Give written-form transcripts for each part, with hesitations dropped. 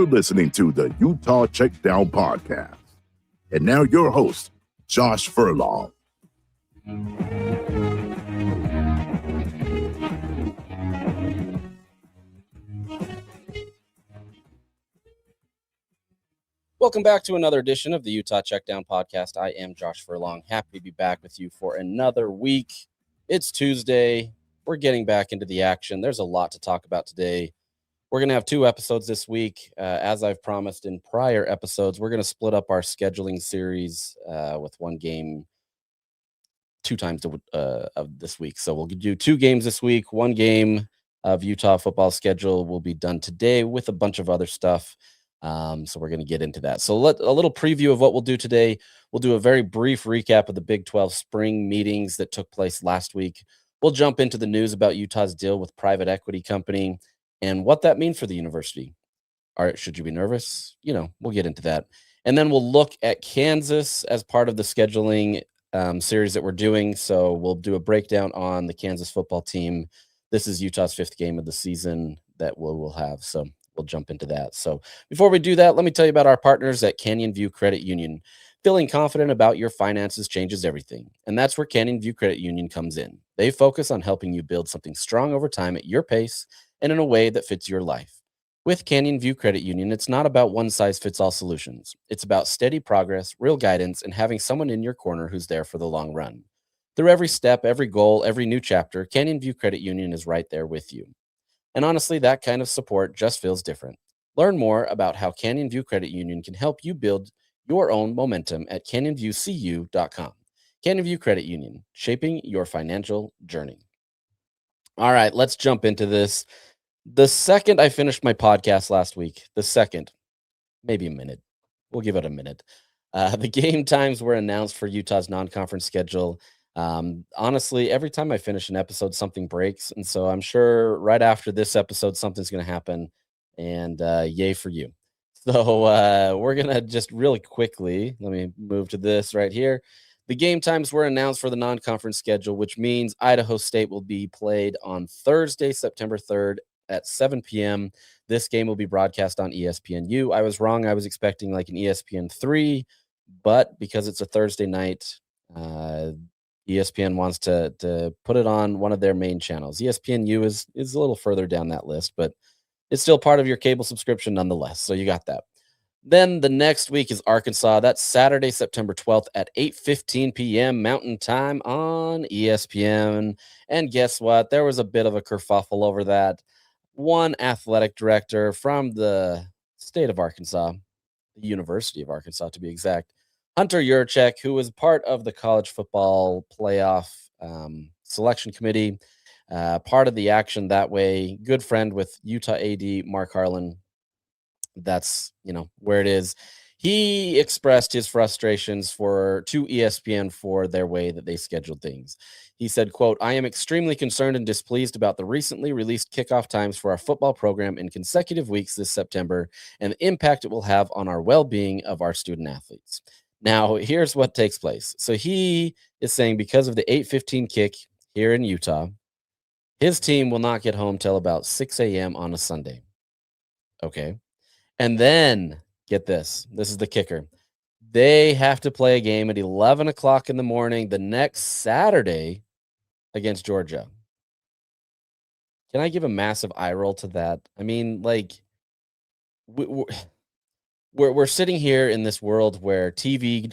You're listening to the Utah Checkdown Podcast. And now your host, Josh Furlong. Welcome back to another edition of the Utah Checkdown Podcast. I am Josh Furlong. Happy to be back with you for another week. It's Tuesday. We're getting back into the action. There's a lot to talk about today. We're going to have 2 episodes this week. As I've promised in prior episodes, we're going to split up our scheduling series with one game 2 times of this week. So we'll do 2 games this week. 1 game of Utah football schedule will be done today with a bunch of other stuff. So we're going to get into that. So a little preview of what we'll do today. We'll do a very brief recap of the Big 12 spring meetings that took place last week. We'll jump into the news about Utah's deal with private equity company and what that means for the university. Should you be nervous? We'll get into that. And then we'll look at Kansas as part of the scheduling series that we're doing. So we'll do a breakdown on the Kansas football team. This is Utah's 5th game of the season that we'll have. So we'll jump into that. So before we do that, let me tell you about our partners at Canyon View Credit Union. Feeling confident about your finances changes everything. And that's where Canyon View Credit Union comes in. They focus on helping you build something strong over time at your pace and in a way that fits your life. With Canyon View Credit Union, it's not about one-size-fits-all solutions. It's about steady progress, real guidance, and having someone in your corner who's there for the long run. Through every step, every goal, every new chapter, Canyon View Credit Union is right there with you. And honestly, that kind of support just feels different. Learn more about how Canyon View Credit Union can help you build your own momentum at canyonviewcu.com. Canyon View Credit Union, shaping your financial journey. All right, let's jump into this. The second I finished my podcast last week, maybe a minute. We'll give it a minute. The game times were announced for Utah's non-conference schedule. Honestly, every time I finish an episode, something breaks. And so I'm sure right after this episode, something's going to happen. And yay for you. So we're going to just really quickly, let me move to this right here. The game times were announced for the non-conference schedule, which means Idaho State will be played on Thursday, September 3rd at 7 p.m. This game will be broadcast on ESPNU. I was wrong. I was expecting like an ESPN3, but because it's a Thursday night, ESPN wants to put it on one of their main channels. ESPNU is a little further down that list, but it's still part of your cable subscription nonetheless. So you got that. Then the next week is Arkansas. That's Saturday, September 12th at 8:15 p.m. Mountain Time on ESPN. And guess what? There was a bit of a kerfuffle over that. One athletic director from the state of Arkansas, the University of Arkansas to be exact, Hunter Yurchek, who was part of the college football playoff selection committee, part of the Action That Way, good friend with Utah AD Mark Harlan. That's, where it is. He expressed his frustrations to ESPN for their way that they scheduled things. He said, quote, "I am extremely concerned and displeased about the recently released kickoff times for our football program in consecutive weeks this September and the impact it will have on our well-being of our student athletes." Now, here's what takes place. So he is saying because of the 8:15 kick here in Utah, his team will not get home till about 6 a.m. on a Sunday. Okay. And then, get this. This is the kicker. They have to play a game at 11 o'clock in the morning the next Saturday against Georgia. Can I give a massive eye roll to that? I mean, like, we're sitting here in this world where TV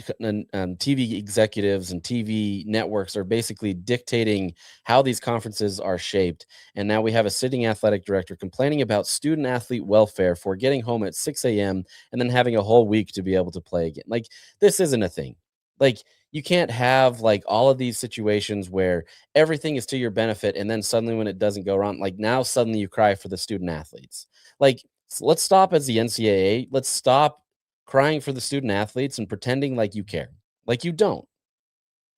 executives and TV networks are basically dictating how these conferences are shaped. And now we have a sitting athletic director complaining about student athlete welfare for getting home at 6 a.m. and then having a whole week to be able to play again. Like, this isn't a thing. Like, you can't have like all of these situations where everything is to your benefit. And then suddenly when it doesn't go wrong, like now suddenly you cry for the student athletes. Like, so let's stop as the NCAA. Let's stop crying for the student athletes and pretending like you care. Like you don't.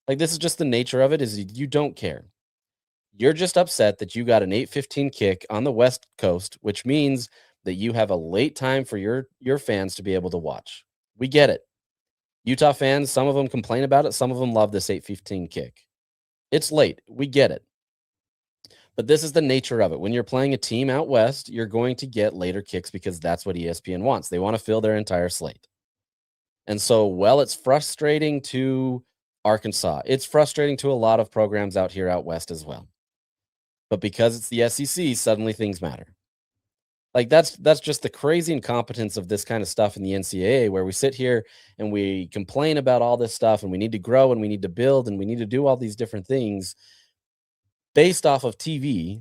Like, this is just the nature of it, is you don't care. You're just upset that you got an 8:15 kick on the West Coast, which means that you have a late time for your fans to be able to watch. We get it. Utah fans, some of them complain about it. Some of them love this 8:15 kick. It's late. We get it. But this is the nature of it. When you're playing a team out west, you're going to get later kicks because that's what ESPN wants. They want to fill their entire slate. And so, well, it's frustrating to Arkansas. It's frustrating to a lot of programs out here out west as well. But because it's the SEC, suddenly things matter. Like that's just the crazy incompetence of this kind of stuff in the NCAA, where we sit here and we complain about all this stuff and we need to grow and we need to build and we need to do all these different things based off of TV.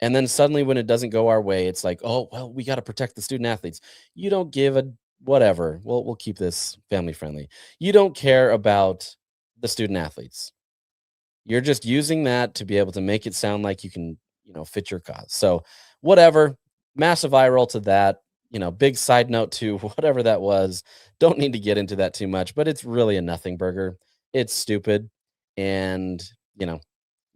And then suddenly when it doesn't go our way, it's like, oh, well, we got to protect the student athletes. You don't give a whatever. We'll keep this family friendly. You don't care about the student athletes. You're just using that to be able to make it sound like you can, fit your cause. So whatever, massive eye roll to that, big side note to whatever that was. Don't need to get into that too much, but it's really a nothing burger. It's stupid. And,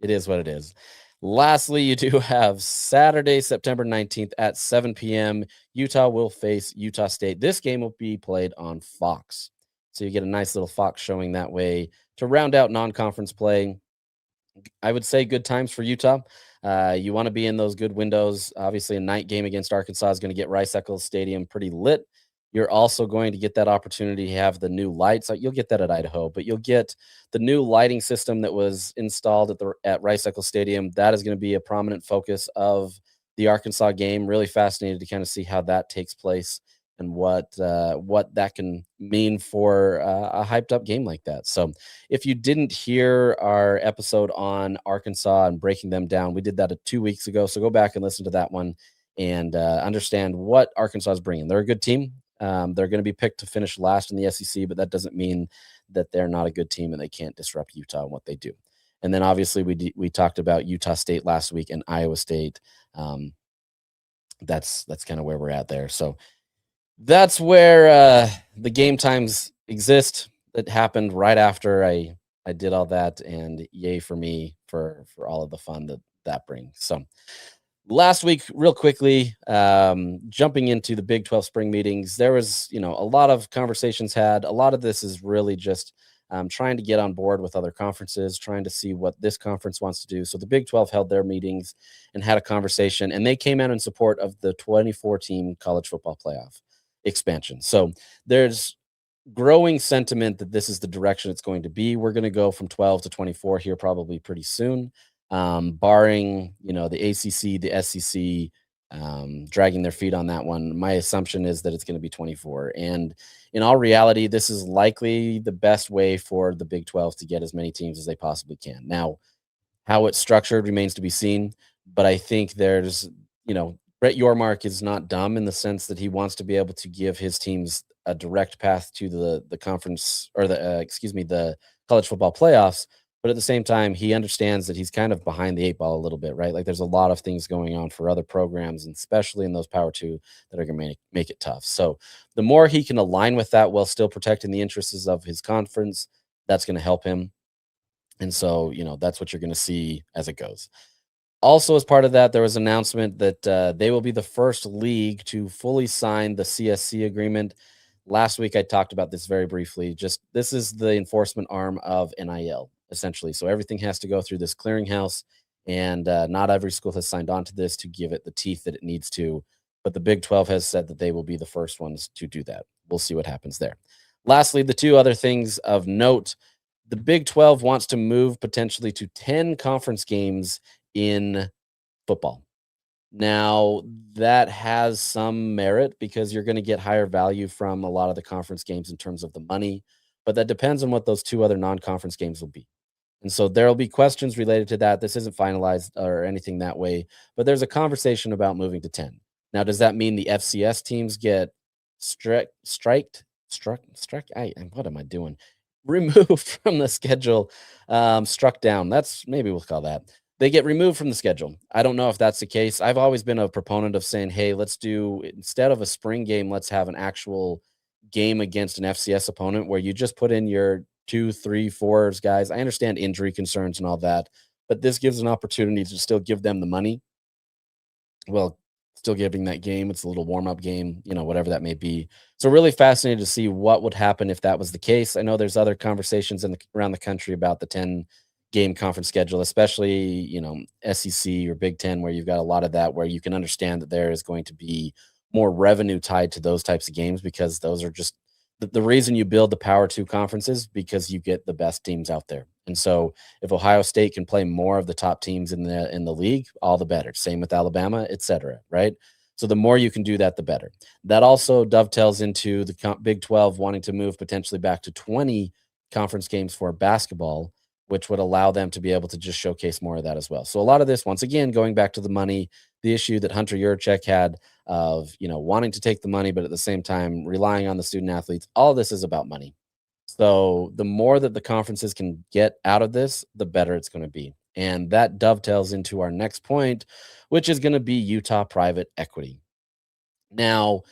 it is what it is. Lastly, you do have Saturday, September 19th at 7 p.m. Utah will face Utah State. This game will be played on Fox. So you get a nice little Fox showing that way to round out non-conference play. I would say good times for Utah. You want to be in those good windows. Obviously, a night game against Arkansas is going to get Rice-Eccles Stadium pretty lit. You're also going to get that opportunity to have the new lights. You'll get that at Idaho, but you'll get the new lighting system that was installed at Rice-Eccles Stadium. That is going to be a prominent focus of the Arkansas game. Really fascinated to kind of see how that takes place and what that can mean for a hyped up game like that. So if you didn't hear our episode on Arkansas and breaking them down, we did that 2 weeks ago. So go back and listen to that one and understand what Arkansas is bringing. They're a good team. They're going to be picked to finish last in the SEC, but that doesn't mean that they're not a good team and they can't disrupt Utah and what they do. And then obviously we talked about Utah State last week and Iowa State. That's kind of where we're at there. So that's where the game times exist. That happened right after I did all that, and yay for me for all of the fun that brings. So last week, real quickly, jumping into the Big 12 spring meetings, there was a lot of conversations had. A lot of this is really just trying to get on board with other conferences, trying to see what this conference wants to do. So the Big 12 held their meetings and had a conversation, and they came out in support of the 24-team college football playoff expansion. So there's growing sentiment that this is the direction it's going to be. We're going to go from 12 to 24 here probably pretty soon, barring the ACC, the SEC dragging their feet on that one. My assumption is that it's going to be 24. And in all reality, this is likely the best way for the Big 12 to get as many teams as they possibly can. Now, how it's structured remains to be seen, but I think there's Brett Yormark is not dumb in the sense that he wants to be able to give his teams a direct path to the conference or the college football playoffs. But at the same time, he understands that he's kind of behind the eight ball a little bit, right? Like there's a lot of things going on for other programs, and especially in those Power 2 that are going to make it tough. So the more he can align with that while still protecting the interests of his conference, that's going to help him. And so, that's what you're going to see as it goes. Also, as part of that, there was an announcement that they will be the first league to fully sign the CSC agreement. Last week, I talked about this very briefly. Just this is the enforcement arm of NIL, essentially. So everything has to go through this clearinghouse, and not every school has signed on to this to give it the teeth that it needs to. But the Big 12 has said that they will be the first ones to do that. We'll see what happens there. Lastly, the two other things of note, the Big 12 wants to move potentially to 10 conference games in football. Now, that has some merit because you're going to get higher value from a lot of the conference games in terms of the money, but that depends on what those two other non-conference games will be. And so there will be questions related to that. This isn't finalized or anything that way, but there's a conversation about moving to 10. Now, does that mean the FCS teams get struck? What am I doing? Removed from the schedule, struck down. Maybe we'll call that. They get removed from the schedule. I don't know if that's the case. I've always been a proponent of saying, hey, let's do, instead of a spring game, let's have an actual game against an FCS opponent where you just put in your 2, 3, 4s guys. I understand injury concerns and all that, but this gives an opportunity to still give them the money. Well, still giving that game. It's a little warm-up game, whatever that may be. So really fascinated to see what would happen if that was the case. I know there's other conversations around the country about the 10 game conference schedule, especially, SEC or Big Ten, where you've got a lot of that, where you can understand that there is going to be more revenue tied to those types of games, because those are just the reason you build the Power Two conferences, because you get the best teams out there. And so if Ohio State can play more of the top teams in the league, all the better. Same with Alabama, et cetera, right? So the more you can do that, the better. That also dovetails into the Big 12 wanting to move potentially back to 20 conference games for basketball, which would allow them to be able to just showcase more of that as well. So a lot of this, once again, going back to the money, the issue that Hunter Yurchek had of, wanting to take the money, but at the same time relying on the student athletes, all of this is about money. So the more that the conferences can get out of this, the better it's going to be. And that dovetails into our next point, which is going to be Utah private equity. Now,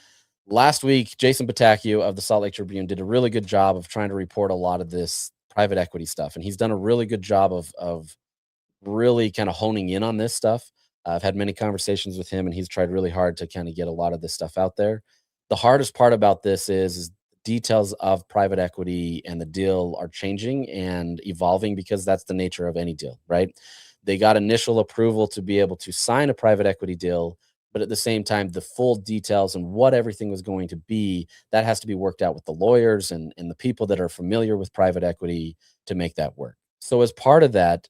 last week, Jason Patacchio of the Salt Lake Tribune did a really good job of trying to report a lot of this private equity stuff. And he's done a really good job of really kind of honing in on this stuff. I've had many conversations with him, and he's tried really hard to kind of get a lot of this stuff out there. The hardest part about this is details of private equity and the deal are changing and evolving, because that's the nature of any deal, right? They got initial approval to be able to sign a private equity deal, but at the same time, the full details and what everything was going to be, that has to be worked out with the lawyers and the people that are familiar with private equity to make that work. So as part of that,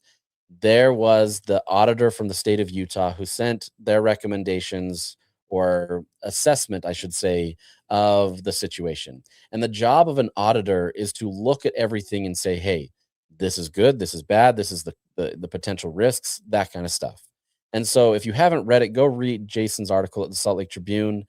there was the auditor from the state of Utah who sent their recommendations, or assessment, I should say, of the situation. And the job of an auditor is to look at everything and say, hey, this is good, this is bad, this is the potential risks, that kind of stuff. And so if you haven't read it, go read Jason's article at the Salt Lake Tribune.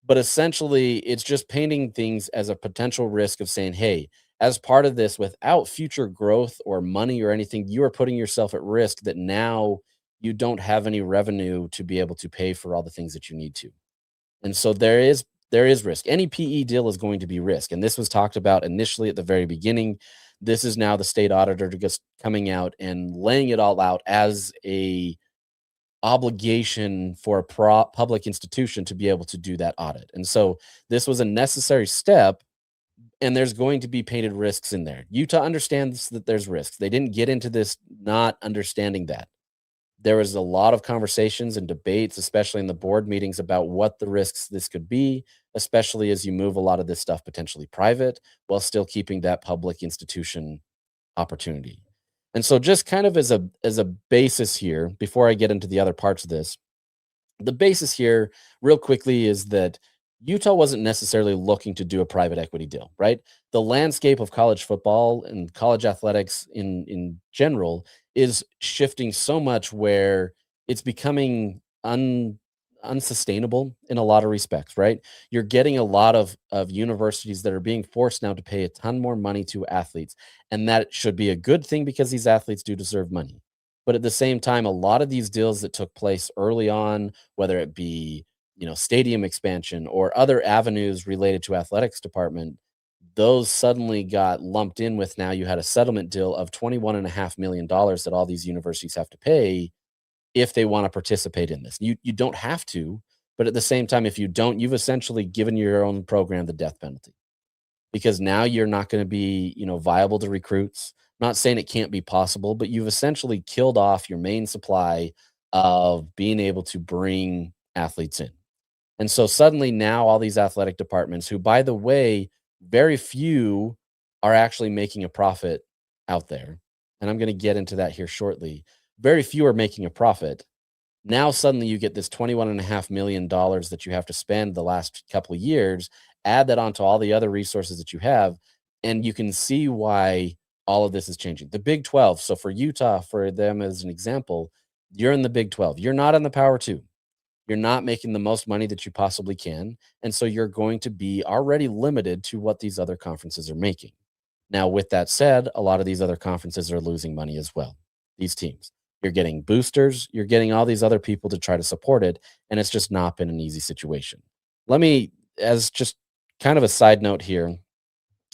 But essentially, it's just painting things as a potential risk of saying, hey, as part of this, without future growth or money or anything, you are putting yourself at risk that now you don't have any revenue to be able to pay for all the things that you need to. And so there is risk. Any PE deal is going to be risk. And this was talked about initially at the very beginning. This is now the state auditor just coming out and laying it all out as a obligation for a public institution to be able to do that audit. And so this was a necessary step, and there's going to be painted risks in there. Utah understands that there's risks. They didn't get into this not understanding that. There was a lot of conversations and debates, especially in the board meetings, about what the risks this could be, especially as you move a lot of this stuff potentially private while still keeping that public institution opportunity. And so just kind of as a basis here, before I get into the other parts of this, the basis here real quickly is that Utah wasn't necessarily looking to do a private equity deal, right? The landscape of college football and college athletics in general is shifting so much where it's becoming unsustainable in a lot of respects, right? You're getting a lot of universities that are being forced now to pay a ton more money to athletes, and that should be a good thing because these athletes do deserve money. But at the same time, a lot of these deals that took place early on, whether it be stadium expansion or other avenues related to athletics department, those suddenly got lumped in with, now you had a settlement deal of $21.5 million that all these universities have to pay if they want to participate in this. You don't have to, but at the same time, if you don't, you've essentially given your own program the death penalty, because now you're not going to be, viable to recruits. I'm not saying it can't be possible, but you've essentially killed off your main supply of being able to bring athletes in. And so suddenly now all these athletic departments, who, by the way, very few are actually making a profit out there. And I'm going to get into that here shortly. Very few are making a profit. Now suddenly you get this $21.5 million that you have to spend the last couple of years, add that onto all the other resources that you have, and you can see why all of this is changing. The Big 12. So for Utah, for them as an example, you're in the Big 12. You're not in the Power 2. You're not making the most money that you possibly can. And so you're going to be already limited to what these other conferences are making. Now, with that said, a lot of these other conferences are losing money as well. These teams, you're getting boosters, you're getting all these other people to try to support it. And it's just not been an easy situation. Let me, as just kind of a side note here,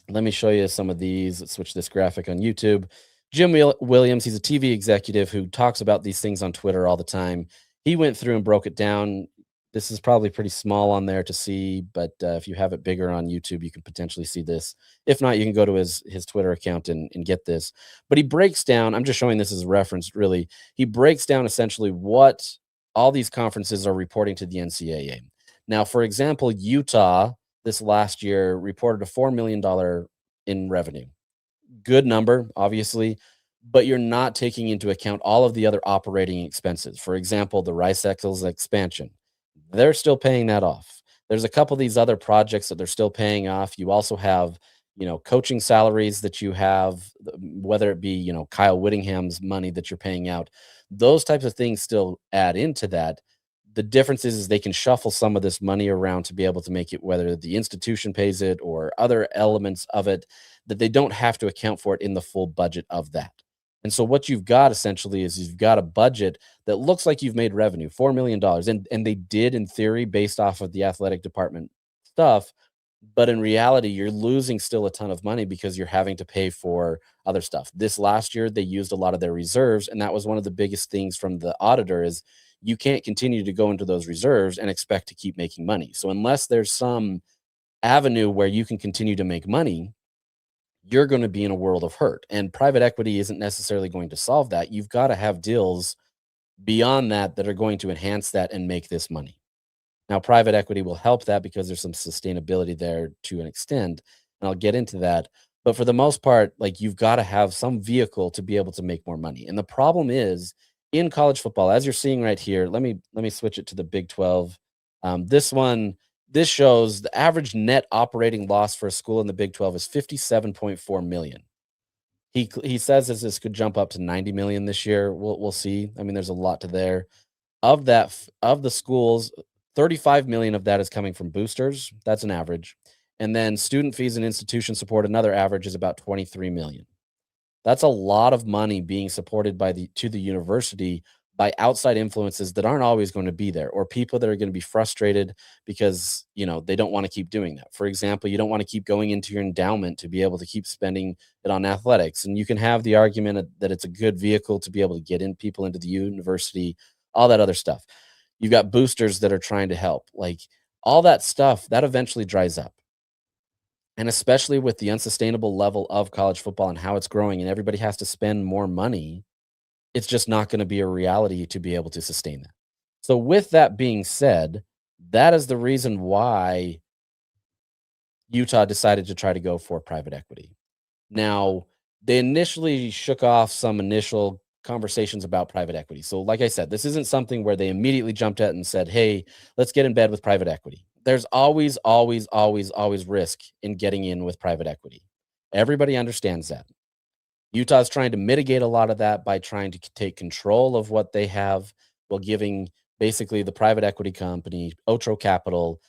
let me show you some of these. Let's switch this graphic on YouTube. Jim Williams, he's a TV executive who talks about these things on Twitter all the time. He went through and broke it down. This is probably pretty small on there to see, but if you have it bigger on YouTube, you can potentially see this. If not, you can go to his Twitter account and get this. But he breaks down, I'm just showing this as a reference, really. He breaks down essentially what all these conferences are reporting to the NCAA. Now, for example, Utah this last year reported a $4 million in revenue. Good number, obviously, but you're not taking into account all of the other operating expenses. For example, the Rice-Eccles expansion. They're still paying that off. There's a couple of these other projects that they're still paying off. You also have, coaching salaries that you have, whether it be, Kyle Whittingham's money that you're paying out. Those types of things still add into that. The difference is they can shuffle some of this money around to be able to make it, whether the institution pays it or other elements of it, that they don't have to account for it in the full budget of that. And so what you've got essentially is you've got a budget that looks like you've made revenue, $4 million. And they did in theory based off of the athletic department stuff. But in reality, you're losing still a ton of money because you're having to pay for other stuff. This last year, they used a lot of their reserves. And that was one of the biggest things from the auditor is you can't continue to go into those reserves and expect to keep making money. So unless there's some avenue where you can continue to make money, you're going to be in a world of hurt. And private equity isn't necessarily going to solve that. You've got to have deals beyond that that are going to enhance that and make this money. Now, private equity will help that because there's some sustainability there to an extent, and I'll get into that. But for the most part, like you've got to have some vehicle to be able to make more money. And the problem is in college football, as you're seeing right here, let me switch it to the Big 12. This shows the average net operating loss for a school in the Big 12 is 57.4 million. He says this could jump up to 90 million this year. We'll see. I mean, there's a lot to there. Of of the schools, 35 million of that is coming from boosters. That's an average. And then student fees and institution support, another average is about 23 million. That's a lot of money being supported to the university by outside influences that aren't always going to be there, or people that are going to be frustrated because, they don't want to keep doing that. For example, you don't want to keep going into your endowment to be able to keep spending it on athletics. And you can have the argument that it's a good vehicle to be able to get people into the university, all that other stuff. You've got boosters that are trying to help, like all that stuff that eventually dries up. And especially with the unsustainable level of college football and how it's growing and everybody has to spend more money, it's just not going to be a reality to be able to sustain that. So with that being said, that is the reason why Utah decided to try to go for private equity. Now, they initially shook off some initial conversations about private equity. So like I said, this isn't something where they immediately jumped at and said, "Hey, let's get in bed with private equity." There's always, always, always, always risk in getting in with private equity. Everybody understands that. Utah's trying to mitigate a lot of that by trying to take control of what they have while giving basically the private equity company, Otro Capital,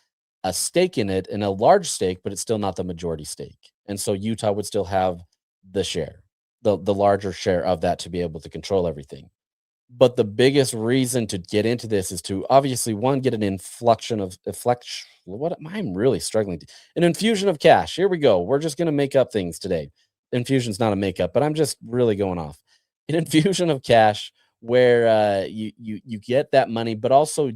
a stake in it, and a large stake, but it's still not the majority stake. And so Utah would still have the share, the larger share of that to be able to control everything. But the biggest reason to get into this is to obviously one, get an what am I really struggling to an infusion of cash. Here we go. We're just gonna make up things today. Infusion's not a makeup, but I'm just really going off. An infusion of cash where you get that money, but also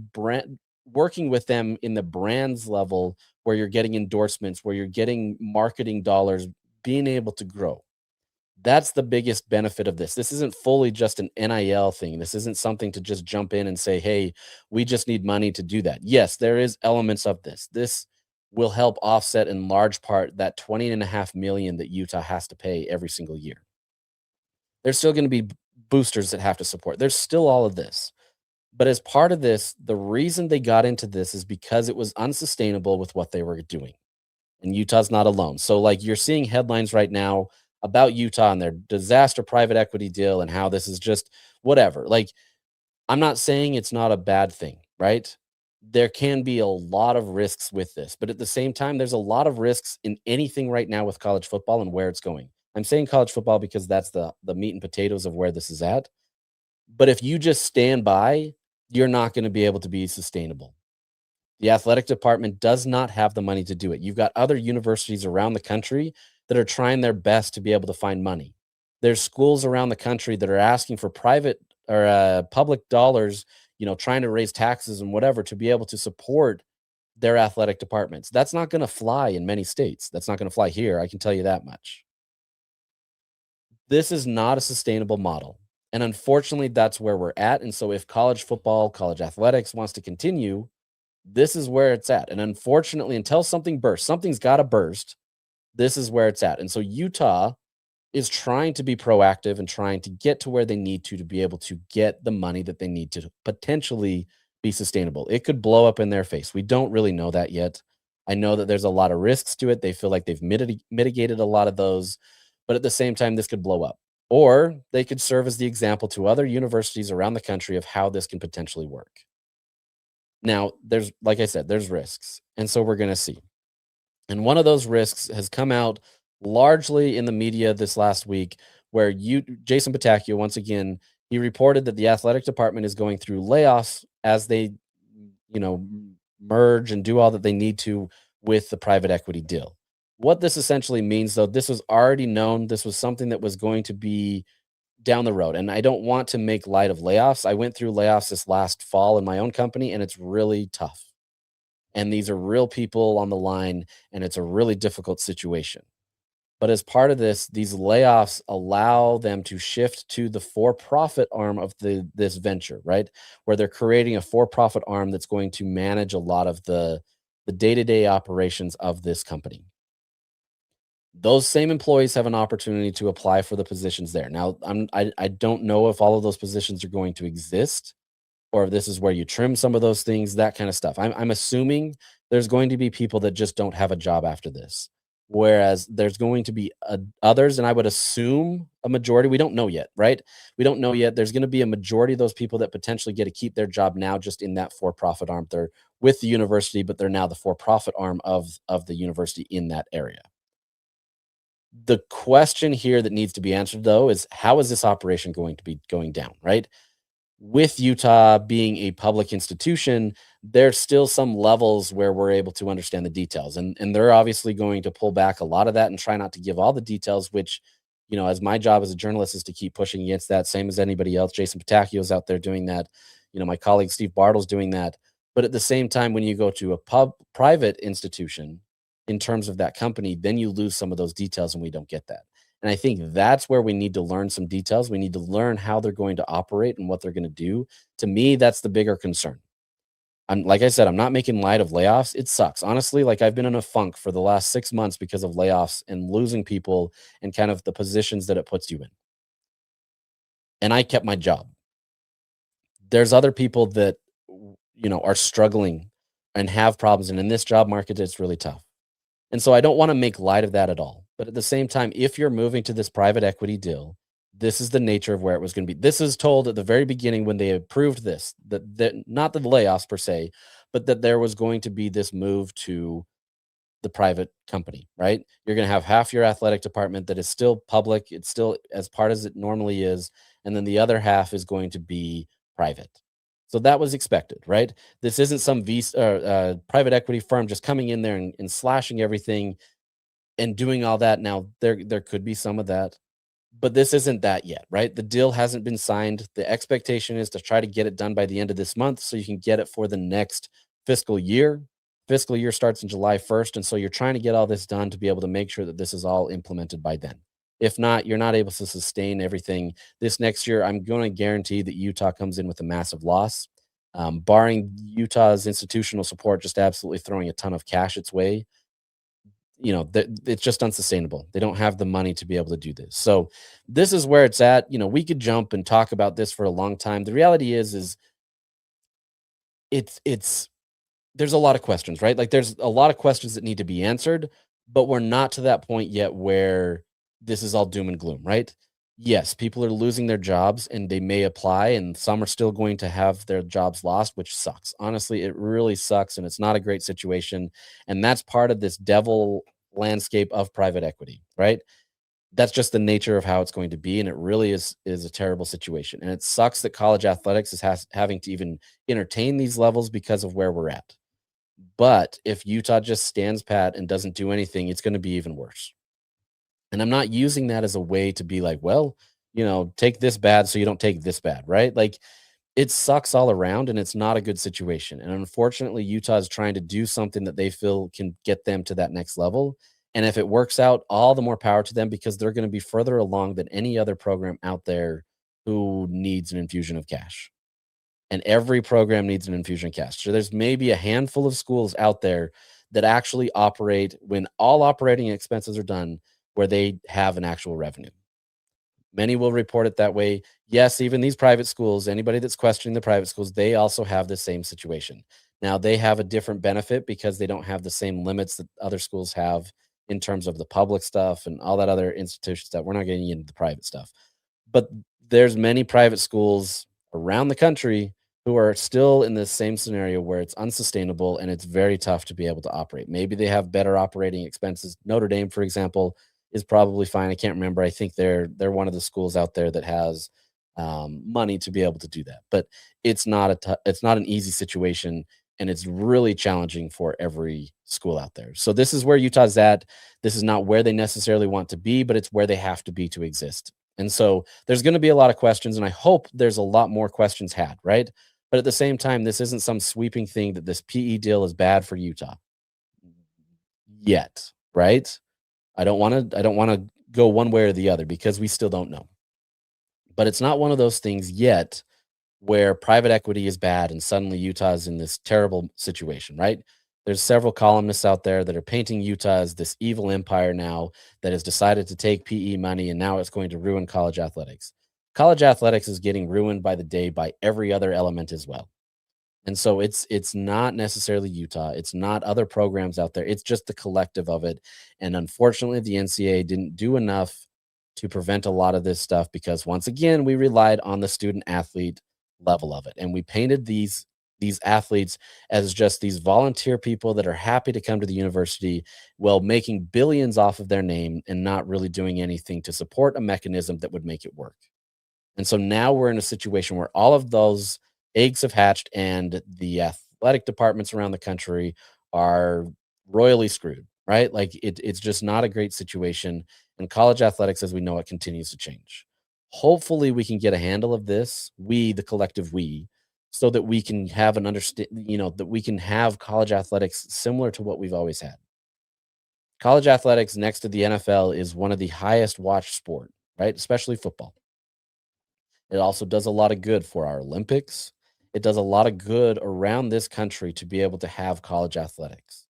working with them in the brands level where you're getting endorsements, where you're getting marketing dollars, being able to grow. That's the biggest benefit of this. This isn't fully just an NIL thing. This isn't something to just jump in and say, "Hey, we just need money to do that." Yes, there is elements of this. This will help offset in large part that 20.5 million that Utah has to pay every single year. There's still going to be boosters that have to support. There's still all of this. But as part of this, the reason they got into this is because it was unsustainable with what they were doing. And Utah's not alone. So, like, you're seeing headlines right now about Utah and their disaster private equity deal and how this is just whatever. Like, I'm not saying it's not a bad thing, right? There can be a lot of risks with this, but at the same time, there's a lot of risks in anything right now with college football and where it's going. I'm saying college football because that's the meat and potatoes of where this is at. But if you just stand by, you're not going to be able to be sustainable. The athletic department does not have the money to do it. You've got other universities around the country that are trying their best to be able to find money. There's schools around the country that are asking for private or public dollars trying to raise taxes and whatever to be able to support their athletic departments. That's not going to fly in many states. That's not going to fly here. I can tell you that much. This is not a sustainable model. And unfortunately, that's where we're at. And so if college football, college athletics wants to continue, this is where it's at. And unfortunately, until something bursts, something's got to burst. This is where it's at. And so Utah is trying to be proactive and trying to get to where they need to be able to get the money that they need to potentially be sustainable. It could blow up in their face. We don't really know that yet. I know that there's a lot of risks to it. They feel like they've mitigated a lot of those, but at the same time, this could blow up. Or they could serve as the example to other universities around the country of how this can potentially work. Now, like I said, there's risks. And so we're going to see. And one of those risks has come out largely in the media this last week, where Jason Patacchio, once again, he reported that the athletic department is going through layoffs as they, merge and do all that they need to with the private equity deal. What this essentially means, though, this was already known. This was something that was going to be down the road. And I don't want to make light of layoffs. I went through layoffs this last fall in my own company, and it's really tough. And these are real people on the line, and it's a really difficult situation. But as part of this, these layoffs allow them to shift to the for-profit arm of this venture, right? Where they're creating a for-profit arm that's going to manage a lot of the day-to-day operations of this company. Those same employees have an opportunity to apply for the positions there. Now, I don't know if all of those positions are going to exist, or if this is where you trim some of those things, that kind of stuff. I'm assuming there's going to be people that just don't have a job after this, whereas there's going to be others, and I would assume a majority. We don't know yet, right? We don't know yet. There's going to be a majority of those people that potentially get to keep their job now just in that for-profit arm. They're with the university, but they're now the for-profit arm of the university in that area. The question here that needs to be answered, though, is how is this operation going to be going down, right? With Utah being a public institution, there's still some levels where we're able to understand the details. And they're obviously going to pull back a lot of that and try not to give all the details, which, as my job as a journalist is to keep pushing against that, same as anybody else. Jason Patacchio is out there doing that. My colleague Steve Bartle's doing that. But at the same time, when you go to a private institution, in terms of that company, then you lose some of those details and we don't get that. And I think that's where we need to learn some details. We need to learn how they're going to operate and what they're going to do. To me, that's the bigger concern. Like I said, I'm not making light of layoffs. It sucks. Honestly, like I've been in a funk for the last 6 months because of layoffs and losing people and kind of the positions that it puts you in. And I kept my job. There's other people that, are struggling and have problems. And in this job market, it's really tough. And so I don't want to make light of that at all. But at the same time, if you're moving to this private equity deal, this is the nature of where it was going to be. This is told at the very beginning when they approved this, that not the layoffs per se, but that there was going to be this move to the private company, right? You're going to have half your athletic department that is still public. It's still as part as it normally is. And then the other half is going to be private. So that was expected, right? This isn't some private equity firm just coming in there and slashing everything and doing all that. Now, there could be some of that, but this isn't that yet, right? The deal hasn't been signed. The expectation is to try to get it done by the end of this month so you can get it for the next fiscal year. Fiscal year starts on July 1st, and so you're trying to get all this done to be able to make sure that this is all implemented by then. If not, you're not able to sustain everything this next year. I'm going to guarantee that Utah comes in with a massive loss, barring Utah's institutional support just absolutely throwing a ton of cash its way. It's just unsustainable. They don't have the money to be able to do this. So this is where it's at. We could jump and talk about this for a long time. The reality is there's a lot of questions, right? Like there's a lot of questions that need to be answered, but we're not to that point yet where this is all doom and gloom, right? Yes, people are losing their jobs and they may apply, and some are still going to have their jobs lost, which sucks. Honestly, it really sucks, and it's not a great situation. And that's part of this devil landscape of private equity, right? That's just the nature of how it's going to be, and it really is a terrible situation. And it sucks that college athletics is having to even entertain these levels because of where we're at. But if Utah just stands pat and doesn't do anything, it's going to be even worse. And I'm not using that as a way to be like, well, take this bad so you don't take this bad, right? Like it sucks all around, and it's not a good situation. And unfortunately, Utah is trying to do something that they feel can get them to that next level. And if it works out, all the more power to them, because they're going to be further along than any other program out there who needs an infusion of cash. And every program needs an infusion of cash. So there's maybe a handful of schools out there that actually operate, when all operating expenses are done, where they have an actual revenue. Many will report it that way. Yes, even these private schools, anybody that's questioning the private schools, they also have the same situation. Now, they have a different benefit because they don't have the same limits that other schools have in terms of the public stuff and all that other institution stuff. We're not getting into the private stuff. But there's many private schools around the country who are still in the same scenario where it's unsustainable and it's very tough to be able to operate. Maybe they have better operating expenses. Notre Dame, for example, is probably fine. I can't remember. I think they're one of the schools out there that has money to be able to do that. But it's not it's not an easy situation, and it's really challenging for every school out there. So this is where Utah's at. This is not where they necessarily want to be, but it's where they have to be to exist. And so there's going to be a lot of questions, and I hope there's a lot more questions had, right? But at the same time, this isn't some sweeping thing that this PE deal is bad for Utah yet, right? I don't want to go one way or the other because we still don't know. But it's not one of those things yet where private equity is bad and suddenly Utah is in this terrible situation, right? There's several columnists out there that are painting Utah as this evil empire now that has decided to take PE money and now it's going to ruin college athletics. College athletics is getting ruined by the day by every other element as well. And so it's not necessarily Utah. It's not other programs out there. It's just the collective of it. And unfortunately, the NCAA didn't do enough to prevent a lot of this stuff because once again, we relied on the student athlete level of it. And we painted these athletes as just these volunteer people that are happy to come to the university while making billions off of their name and not really doing anything to support a mechanism that would make it work. And so now we're in a situation where all of those eggs have hatched and the athletic departments around the country are royally screwed, right? Like it's just not a great situation. And college athletics, as we know it, continues to change. Hopefully, we can get a handle of this, we, the collective we, so that we can have an understand, that we can have college athletics similar to what we've always had. College athletics next to the NFL is one of the highest watched sport, right? Especially football. It also does a lot of good for our Olympics. It does a lot of good around this country to be able to have college athletics.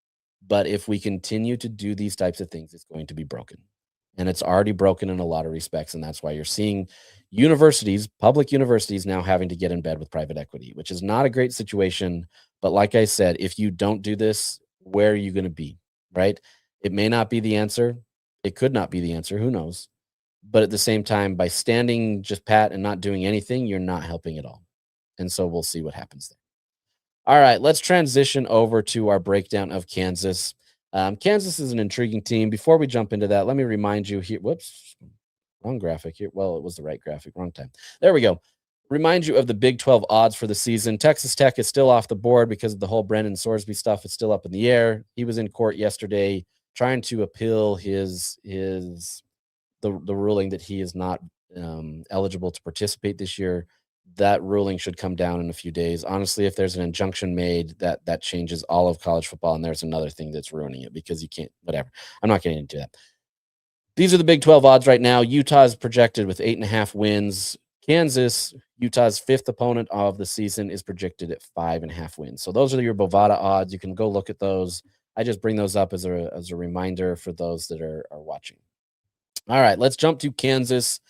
But if we continue to do these types of things, it's going to be broken. And it's already broken in a lot of respects. And that's why you're seeing universities, public universities, now having to get in bed with private equity, which is not a great situation. But like I said, if you don't do this, where are you going to be? Right? It may not be the answer. It could not be the answer. Who knows? But at the same time, by standing just pat and not doing anything, you're not helping at all. And so we'll see what happens there. All right, let's transition over to our breakdown of Kansas. Kansas is an intriguing team. Before we jump into that, let me remind you here. Whoops, wrong graphic here. Well, it was the right graphic, wrong time. There we go. Remind you of the Big 12 odds for the season. Texas Tech is still off the board because of the whole Brendan Sorsby stuff. It's still up in the air. He was in court yesterday trying to appeal the ruling that he is not eligible to participate this year. That ruling should come down in a few days. Honestly, if there's an injunction made, that changes all of college football, and there's another thing that's ruining it because you can't, whatever. I'm not getting into that. These are the Big 12 odds right now. Utah is projected with 8.5 wins. Kansas, Utah's fifth opponent of the season, is projected at 5.5 wins. So those are your Bovada odds. You can go look at those. I just bring those up as a reminder for those that are watching. All right, let's jump to Kansas,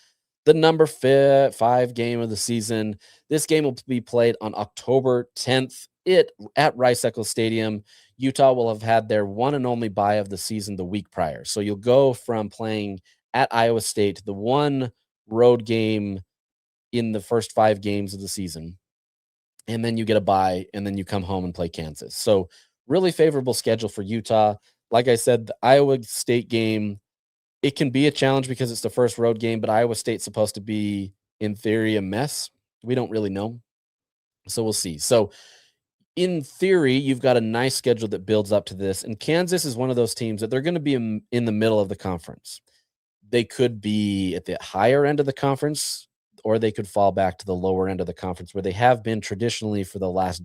the number 5 game of the season. This game will be played on October 10th at Rice-Eccles Stadium. Utah will have had their one and only bye of the season the week prior. So you'll go from playing at Iowa State, the one road game in the first 5 games of the season, and then you get a bye, and then you come home and play Kansas. So really favorable schedule for Utah. Like I said, the Iowa State game, it can be a challenge because it's the first road game, but Iowa State's supposed to be, in theory, a mess. We don't really know. So we'll see. So in theory, you've got a nice schedule that builds up to this. And Kansas is one of those teams that they're going to be in the middle of the conference. They could be at the higher end of the conference. or they could fall back to the lower end of the conference where they have been traditionally for the last,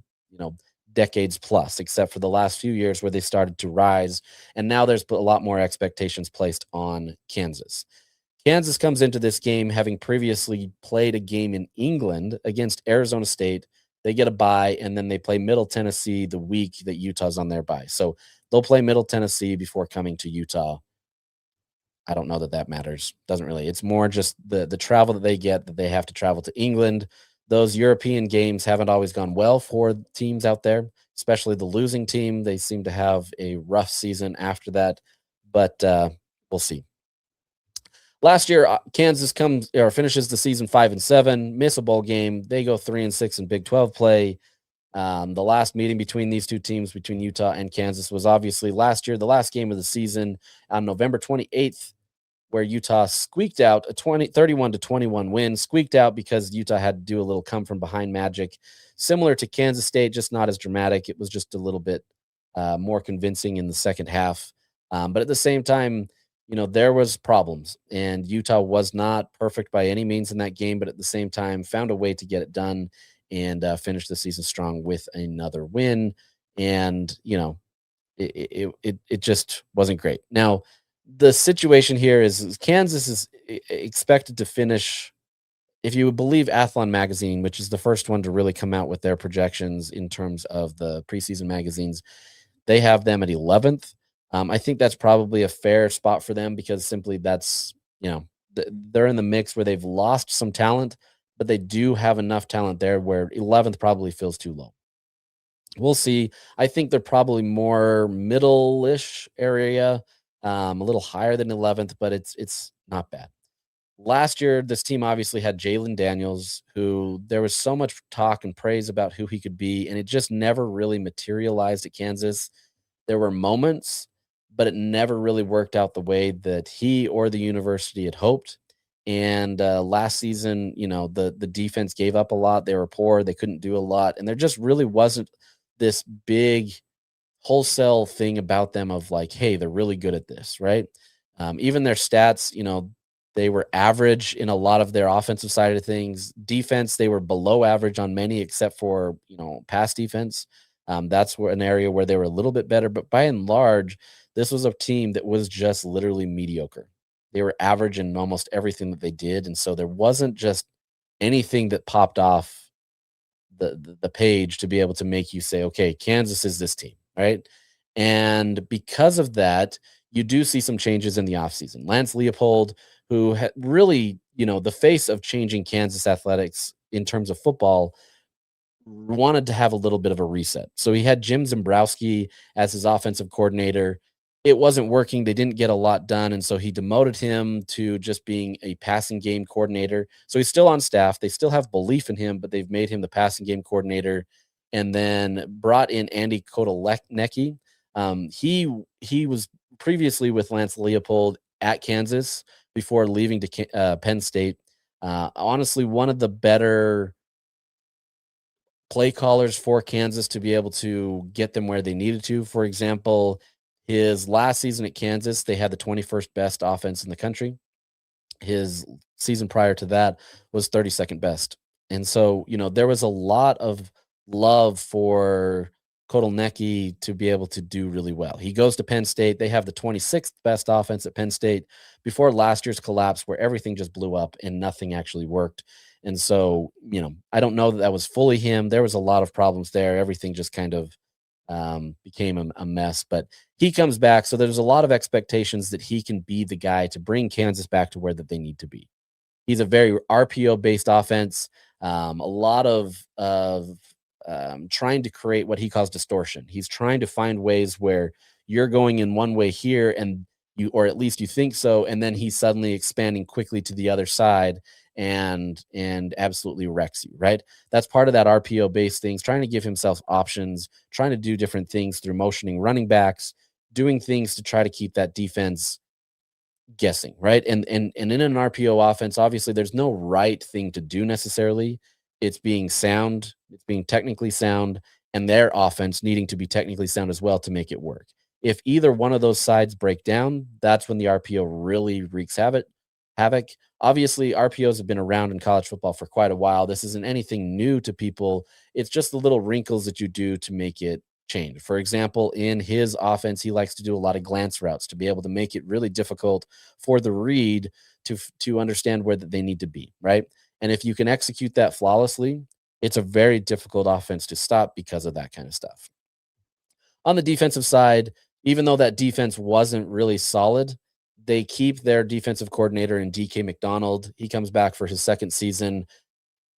decades plus, except for the last few years where they started to rise. And now there's a lot more expectations placed on Kansas. Kansas comes into this game having previously played a game in England against Arizona State. They get a bye, and then they play Middle Tennessee the week that Utah's on their bye. So they'll play Middle Tennessee before coming to Utah. I don't know that that matters. Doesn't really. It's more just the travel that they get, that they have to travel to England. Those European games haven't always gone well for teams out there, especially the losing team. They seem to have a rough season after that, but we'll see. Last year, Kansas comes or finishes the season 5-7, miss a bowl game. They go 3-6 in Big 12 play. The last meeting between these two teams, between Utah and Kansas, was obviously last year, the last game of the season on November 28th, where Utah squeaked out a 31-21 win. Squeaked out because Utah had to do a little come from behind magic, similar to Kansas State, just not as dramatic. It was just a little bit more convincing in the second half. But at the same time, there was problems, and Utah was not perfect by any means in that game, but at the same time found a way to get it done and finish the season strong with another win. And, it just wasn't great. Now, the situation here is Kansas is expected to finish, if you believe Athlon Magazine, which is the first one to really come out with their projections in terms of the preseason magazines, they have them at 11th. I think that's probably a fair spot for them because simply that's, they're in the mix where they've lost some talent, but they do have enough talent there where 11th probably feels too low. We'll see. I think they're probably more middle-ish area, a little higher than 11th, but it's not bad. Last year, this team obviously had Jalen Daniels, who there was so much talk and praise about who he could be, and it just never really materialized at Kansas. There were moments, but it never really worked out the way that he or the university had hoped. And last season, the defense gave up a lot. They were poor. They couldn't do a lot. And there just really wasn't this big wholesale thing about them of like, hey, they're really good at this, right? Even their stats, they were average in a lot of their offensive side of things. Defense, they were below average on many, except for, pass defense. That's an area where they were a little bit better. But by and large, this was a team that was just literally mediocre. They were average in almost everything that they did. And so there wasn't just anything that popped off the page to be able to make you say, okay, Kansas is this team, right? And because of that, you do see some changes in the offseason. Lance Leopold, who really, the face of changing Kansas athletics in terms of football, wanted to have a little bit of a reset. So he had Jim Zembrowski as his offensive coordinator. It wasn't working. They didn't get a lot done. And so he demoted him to just being a passing game coordinator. So he's still on staff. They still have belief in him, but they've made him the passing game coordinator and then brought in Andy Kotelnicki. He was previously with Lance Leopold at Kansas before leaving to Penn State. Honestly, one of the better play callers for Kansas to be able to get them where they needed to. For example, his last season at Kansas, they had the 21st best offense in the country. His season prior to that was 32nd best. And so, there was a lot of love for Kotelnicki to be able to do really well. He goes to Penn State. They have the 26th best offense at Penn State before last year's collapse where everything just blew up and nothing actually worked. And so, I don't know that that was fully him. There was a lot of problems there. Everything just kind of became a mess, but he comes back. So there's a lot of expectations that he can be the guy to bring Kansas back to where that they need to be. He's a very RPO based offense. A lot of trying to create what he calls distortion. He's trying to find ways where you're going in one way here and or at least you think so. And then he's suddenly expanding quickly to the other side and absolutely wrecks you, right? That's part of that RPO based things, trying to give himself options, trying to do different things through motioning running backs, doing things to try to keep that defense guessing, right? And in an RPO offense, obviously there's no right thing to do necessarily. It's being sound, it's being technically sound, and their offense needing to be technically sound as well to make it work. If either one of those sides break down, that's when the RPO really wreaks havoc. havoc. Obviously, RPOs have been around in college football for quite a while. This isn't anything new to people. It's just the little wrinkles that you do to make it change. For example, in his offense, he likes to do a lot of glance routes to be able to make it really difficult for the read to understand where they need to be, right? And if you can execute that flawlessly, it's a very difficult offense to stop because of that kind of stuff. On the defensive side, even though that defense wasn't really solid, they keep their defensive coordinator in DK McDonald. He comes back for his second season.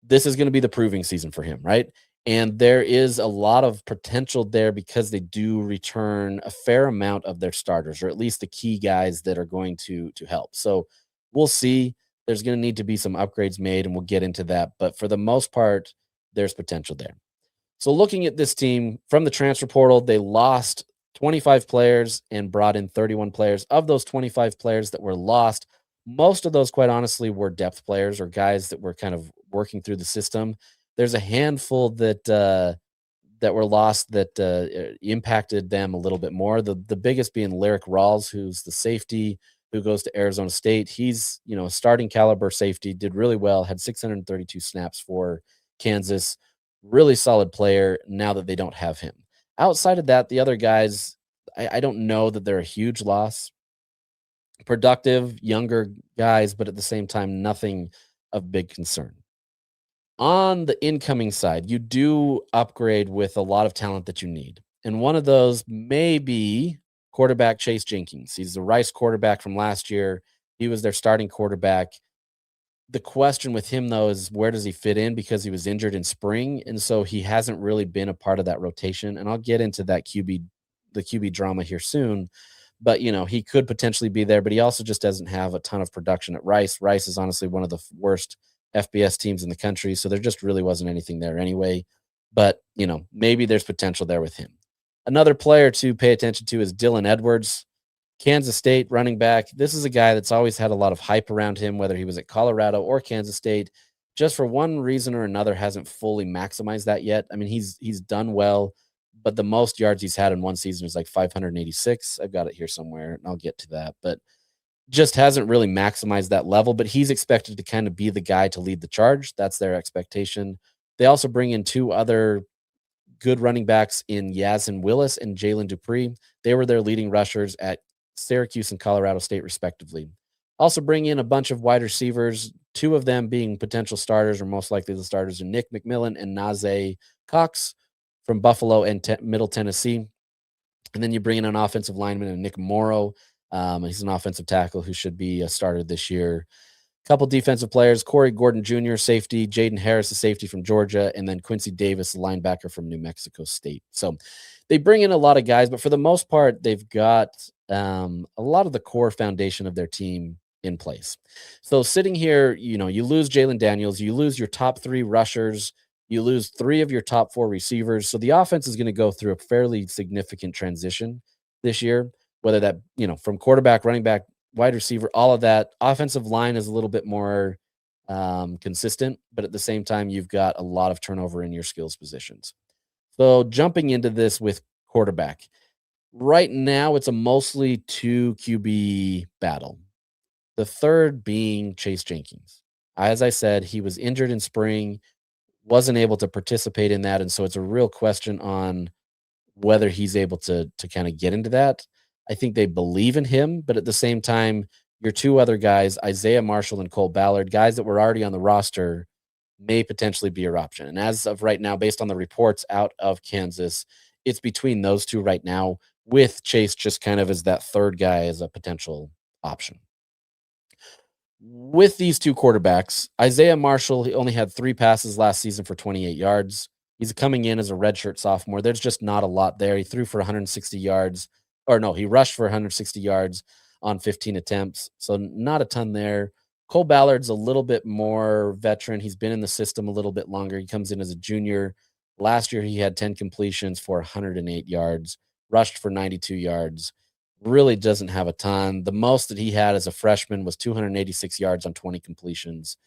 This is going to be the proving season for him, right? And there is a lot of potential there because they do return a fair amount of their starters, or at least the key guys that are going to help. So we'll see. There's going to need to be some upgrades made, and we'll get into that. But for the most part, there's potential there. So looking at this team from the transfer portal, they lost 25 players and brought in 31 players. Of those 25 players that were lost, most of those, quite honestly, were depth players or guys that were kind of working through the system. There's a handful that were lost that impacted them a little bit more. The biggest being Lyric Rawls, who's the safety who goes to Arizona State. He's a starting caliber safety, did really well, had 632 snaps for Kansas. Really solid player now that they don't have him. Outside of that, the other guys, I don't know that they're a huge loss. Productive, younger guys, but at the same time, nothing of big concern. On the incoming side, you do upgrade with a lot of talent that you need. And one of those may be quarterback Chase Jenkins. He's the Rice quarterback from last year. He was their starting quarterback. The question with him, though, is where does he fit in, because he was injured in spring, and so he hasn't really been a part of that rotation. And I'll get into that the QB drama here soon. But he could potentially be there, but he also just doesn't have a ton of production at Rice. Rice is honestly one of the worst FBS teams in the country, so there just really wasn't anything there anyway. But maybe there's potential there with him. Another player to pay attention to is Dylan Edwards. Kansas State running back. This is a guy that's always had a lot of hype around him, whether he was at Colorado or Kansas State. Just for one reason or another, hasn't fully maximized that yet. I mean, he's done well, but the most yards he's had in one season is like 586. I've got it here somewhere, and I'll get to that. But just hasn't really maximized that level. But he's expected to kind of be the guy to lead the charge. That's their expectation. They also bring in two other good running backs in Yazin Willis and Jalen Dupree. They were their leading rushers at Syracuse and Colorado State, respectively. Also bring in a bunch of wide receivers, two of them being potential starters, or most likely the starters, are Nick McMillan and Najee Cox from Buffalo and Middle Tennessee. And then you bring in an offensive lineman, and Nick Morrow. He's an offensive tackle who should be a starter this year. Couple defensive players, Corey Gordon Jr., safety, Jaden Harris, the safety from Georgia, and then Quincy Davis, the linebacker from New Mexico State. So they bring in a lot of guys, but for the most part, they've got a lot of the core foundation of their team in place. So sitting here, you lose Jalen Daniels, you lose your top three rushers, you lose three of your top four receivers. So the offense is going to go through a fairly significant transition this year, whether that, from quarterback, running back, wide receiver, all of that. Offensive line is a little bit more consistent, but at the same time, you've got a lot of turnover in your skills positions. So jumping into this with quarterback, right now it's a mostly 2 QB battle. The third being Chase Jenkins. As I said, he was injured in spring, wasn't able to participate in that, and so it's a real question on whether he's able to kind of get into that. I think they believe in him, but at the same time, your two other guys, Isaiah Marshall and Cole Ballard, guys that were already on the roster, may potentially be your option. And as of right now, based on the reports out of Kansas, it's between those two right now, with Chase just kind of as that third guy as a potential option. With these two quarterbacks, Isaiah Marshall, he only had 3 passes last season for 28 yards. He's coming in as a redshirt sophomore. There's just not a lot there. He threw for 160 yards. He rushed for 160 yards on 15 attempts. So not a ton there. Cole Ballard's a little bit more veteran. He's been in the system a little bit longer. He comes in as a junior. Last year, he had 10 completions for 108 yards, rushed for 92 yards. Really doesn't have a ton. The most that he had as a freshman was 286 yards on 20 completions.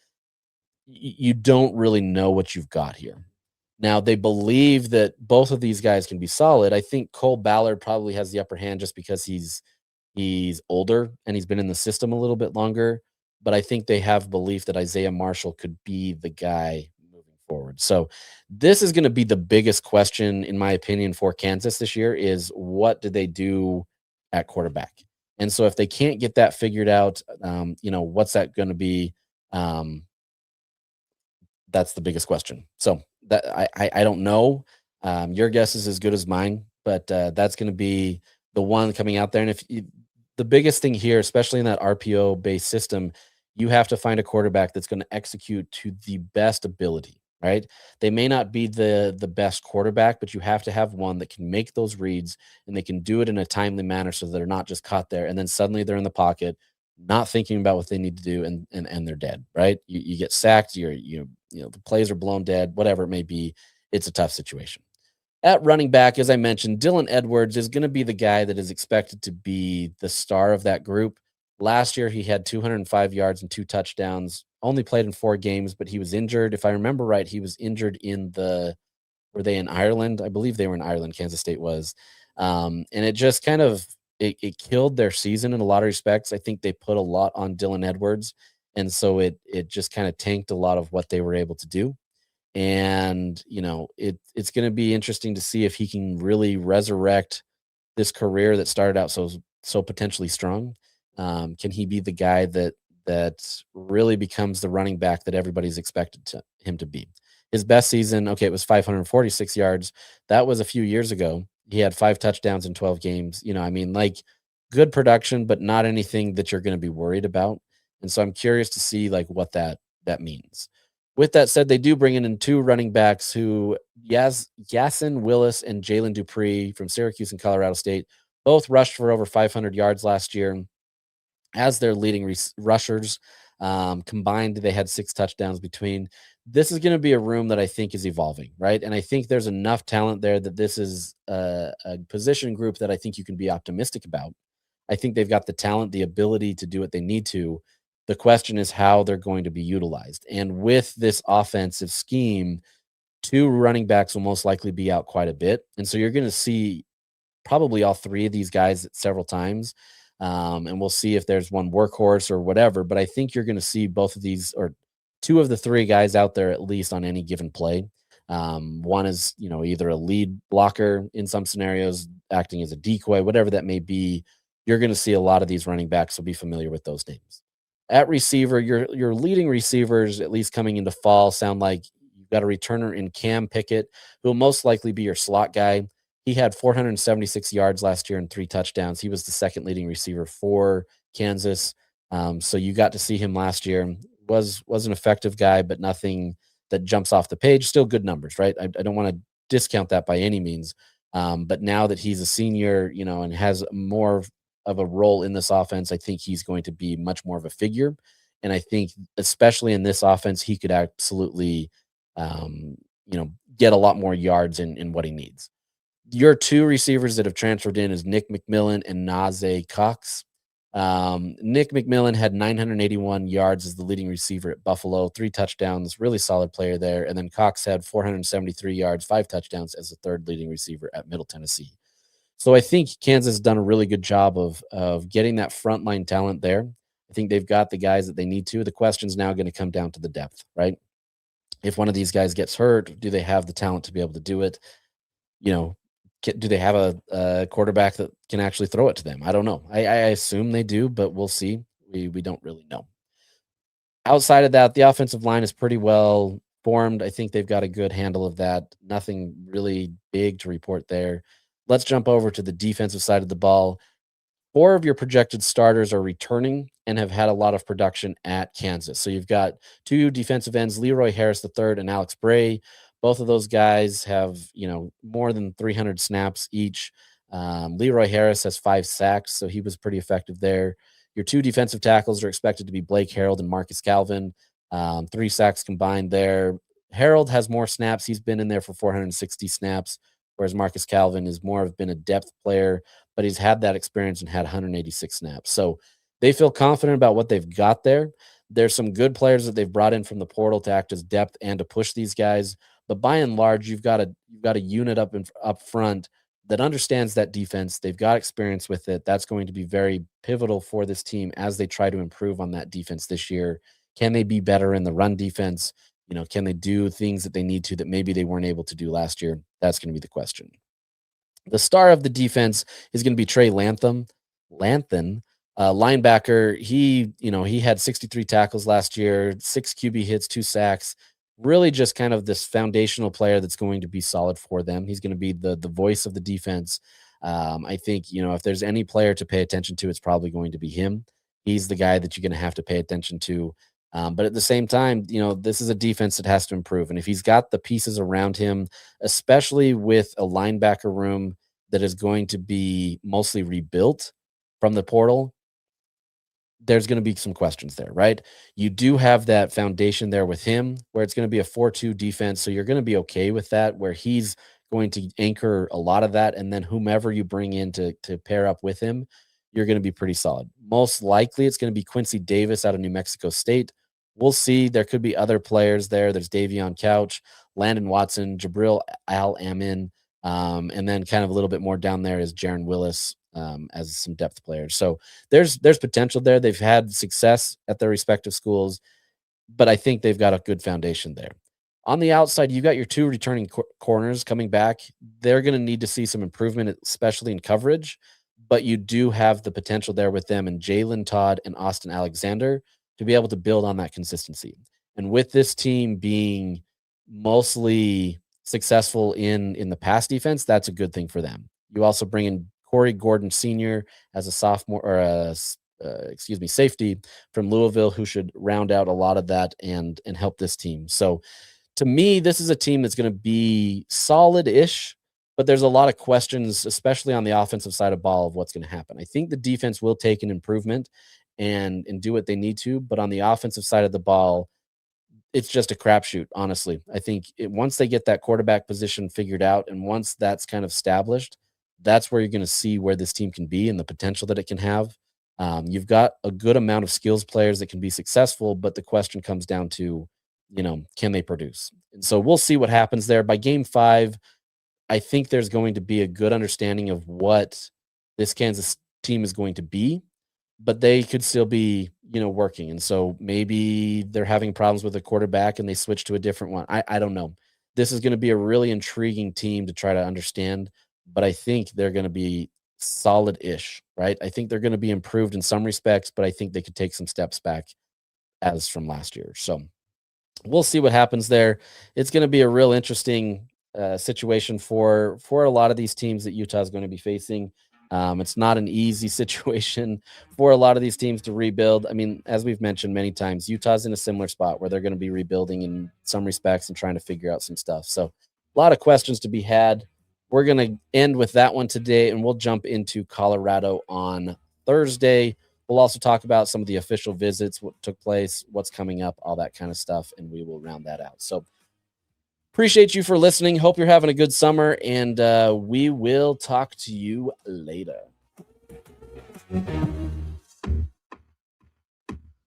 You don't really know what you've got here. Now, they believe that both of these guys can be solid. I think Cole Ballard probably has the upper hand just because he's older and he's been in the system a little bit longer. but I think they have belief that Isaiah Marshall could be the guy moving forward. So this is going to be the biggest question, in my opinion, for Kansas this year is what do they do at quarterback? And so if they can't get that figured out, what's that going to be? Um, that's the biggest question. So that I don't know. Your guess is as good as mine, but that's going to be the one coming out there. And the biggest thing here, especially in that RPO based system, you have to find a quarterback that's going to execute to the best ability. Right? They may not be the best quarterback, but you have to have one that can make those reads and they can do it in a timely manner so they're not just caught there and then suddenly they're in the pocket, not thinking about what they need to do, and they're dead. Right? You get sacked. The plays are blown dead. Whatever it may be, it's a tough situation. At running back, as I mentioned, Dylan Edwards is going to be the guy that is expected to be the star of that group. Last year, he had 205 yards and 2 touchdowns, only played in 4 games, but he was injured. If I remember right, he was injured were they in Ireland? I believe they were in Ireland, Kansas State was. And it just kind of, it killed their season in a lot of respects. I think they put a lot on Dylan Edwards. And so it just kind of tanked a lot of what they were able to do. And, it's going to be interesting to see if he can really resurrect this career that started out so potentially strong. Can he be the guy that really becomes the running back that everybody's expected him to be? His best season, okay, it was 546 yards. That was a few years ago. He had 5 touchdowns in 12 games. Like good production, but not anything that you're going to be worried about. And so I'm curious to see like what that means. With that said, they do bring in 2 running backs who Yasin Willis and Jalen Dupree from Syracuse and Colorado State both rushed for over 500 yards last year as their leading rushers. Combined, they had 6 touchdowns between. This is going to be a room that I think is evolving, right? And I think there's enough talent there that this is a position group that I think you can be optimistic about. I think they've got the talent, the ability to do what they need to. The question is how they're going to be utilized. And with this offensive scheme, 2 running backs will most likely be out quite a bit. And so you're going to see probably all 3 of these guys several times. And we'll see if there's one workhorse or whatever. But I think you're going to see both of these or 2 of the 3 guys out there at least on any given play. One is, either a lead blocker in some scenarios, acting as a decoy, whatever that may be. You're going to see a lot of these running backs, so be familiar with those names. At receiver, your leading receivers, at least coming into fall, sound like you've got a returner in Cam Pickett, who will most likely be your slot guy. He had 476 yards last year and 3 touchdowns. He was the second leading receiver for Kansas. So you got to see him last year. Was an effective guy, but nothing that jumps off the page. Still good numbers, right? I don't want to discount that by any means. But now that he's a senior, and has more of a role in this offense, I think he's going to be much more of a figure. And I think, especially in this offense, he could absolutely, get a lot more yards in what he needs. Your 2 receivers that have transferred in is Nick McMillan and Najee Cox. Nick McMillan had 981 yards as the leading receiver at Buffalo, 3 touchdowns, really solid player there. And then Cox had 473 yards, 5 touchdowns as the 3rd leading receiver at Middle Tennessee. So I think Kansas has done a really good job of getting that frontline talent there. I think they've got the guys that they need to. The question's now going to come down to the depth, right? If one of these guys gets hurt, do they have the talent to be able to do it? Do they have a quarterback that can actually throw it to them? I don't know. I assume they do, but we'll see. We don't really know. Outside of that, the offensive line is pretty well formed. I think they've got a good handle of that. Nothing really big to report there. Let's jump over to the defensive side of the ball. 4 of your projected starters are returning and have had a lot of production at Kansas. So you've got 2 defensive ends, Leroy Harris III and Alex Bray. Both of those guys have, more than 300 snaps each. Leroy Harris has 5 sacks, so he was pretty effective there. Your 2 defensive tackles are expected to be Blake Harold and Marcus Calvin. 3 sacks combined there. Harold has more snaps. He's been in there for 460 snaps, whereas Marcus Calvin is more of been a depth player, but he's had that experience and had 186 snaps. So they feel confident about what they've got there. There's some good players that they've brought in from the portal to act as depth and to push these guys. But by and large, you've got a unit up front that understands that defense. They've got experience with it. That's going to be very pivotal for this team as they try to improve on that defense this year. Can they be better in the run defense? Can they do things that they need to that maybe they weren't able to do last year? That's going to be the question. The star of the defense is going to be Trey Lanthan, linebacker. He had 63 tackles last year, 6 QB hits, 2 sacks. Really just kind of this foundational player that's going to be solid for them. He's going to be the voice of the defense. I think, if there's any player to pay attention to, it's probably going to be him. He's the guy that you're going to have to pay attention to. But at the same time, this is a defense that has to improve. And if he's got the pieces around him, especially with a linebacker room that is going to be mostly rebuilt from the portal, there's going to be some questions there, right? You do have that foundation there with him where it's going to be a 4-2 defense. So you're going to be okay with that, where he's going to anchor a lot of that. And then whomever you bring in to pair up with him, you're going to be pretty solid. Most likely it's going to be Quincy Davis out of New Mexico State. We'll see. There could be other players there. There's Davion Couch, Landon Watson, Jabril Al-Amin, and then kind of a little bit more down there is Jaron Willis as some depth players. So there's potential there. They've had success at their respective schools, but I think they've got a good foundation there. On the outside, you've got your 2 returning corners coming back. They're going to need to see some improvement, especially in coverage, but you do have the potential there with them and Jalen Todd and Austin Alexander to be able to build on that consistency. And with this team being mostly successful in the pass defense, that's a good thing for them. You also bring in Corey Gordon Sr. as a sophomore or safety from Louisville, who should round out a lot of that and help this team. So to me, this is a team that's going to be solid-ish, but there's a lot of questions, especially on the offensive side of ball, of what's going to happen. I think the defense will take an improvement and do what they need to, but on the offensive side of the ball, it's just a crapshoot, honestly. I think once they get that quarterback position figured out and once that's kind of established, that's where you're going to see where this team can be and the potential that it can have. You've got a good amount of skills players that can be successful, but the question comes down to, can they produce? And so we'll see what happens there. By game 5, I think there's going to be a good understanding of what this Kansas team is going to be, but they could still be, working. And so maybe they're having problems with a quarterback and they switch to a different one. I don't know. This is going to be a really intriguing team to try to understand, but I think they're going to be solid-ish, right? I think they're going to be improved in some respects, but I think they could take some steps back as from last year. So we'll see what happens there. It's going to be a real interesting situation for a lot of these teams that Utah is going to be facing. It's not an easy situation for a lot of these teams to rebuild. I mean, as we've mentioned many times, Utah's in a similar spot where they're going to be rebuilding in some respects and trying to figure out some stuff. So a lot of questions to be had. We're going to end with that one today, and we'll jump into Colorado on Thursday. We'll also talk about some of the official visits, what took place, what's coming up, all that kind of stuff, and we will round that out. So appreciate you for listening. Hope you're having a good summer, and we will talk to you later.